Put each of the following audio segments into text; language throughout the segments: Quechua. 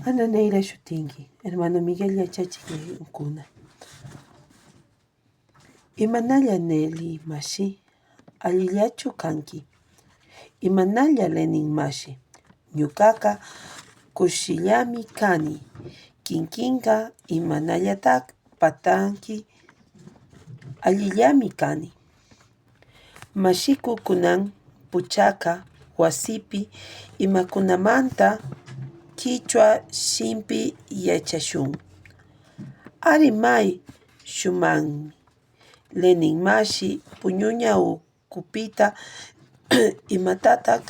Ana Neira shutinki, hermano Miguel yachachinkuna. Imanalla Nelly mashi, allillachu kanki. Imanalla Lenin mashi, ñukaqa kushillami kani. Kinkinqa imanallataq patanki, allillami kani. Mashikukunan puchaqa wasipi imakunamanta kichwa shimpi yachashun. Ari may shumanmi. Lenin mashi puñuña ukupita imatataq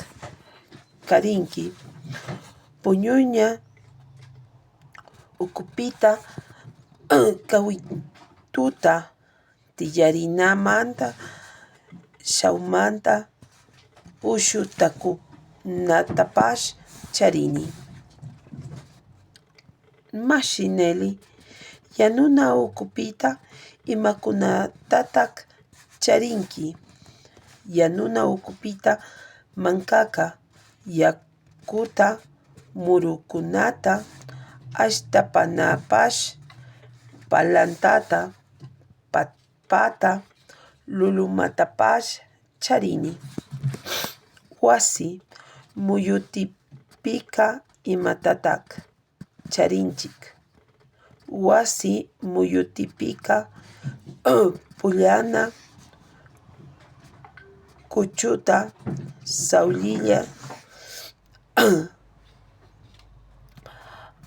karinki. Puñuña ukupita kawituta tiyarinamanta shaumanta ushutakunatapash charini. Mashi Nelly, yanuna ukupita imakunatataq charinki. Yanuna ukupita mankaqa yakuta, murukunata, ashtapanapash, palantata, papata, lulumatapash charini. Wasi muyutipika imatataq charinchik. Wasi muyutipika pullana, kuchuta, sawllilla,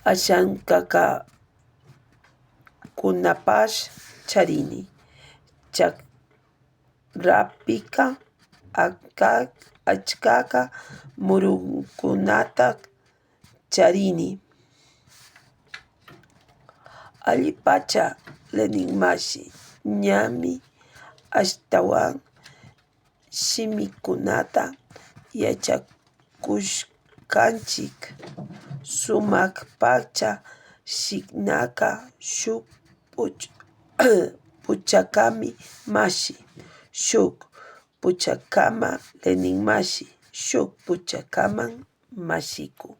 ashankakakunapash charini. Chakrapika achkaka murukunataq charini. Allipacha Lenin mashi, ñami ashtawan shimikunata yachakushkanchik. Sumak pacha shiknaka shuk puchakami mashi, shuk puchakama Lenin mashi, shuk puchakaman mashiku.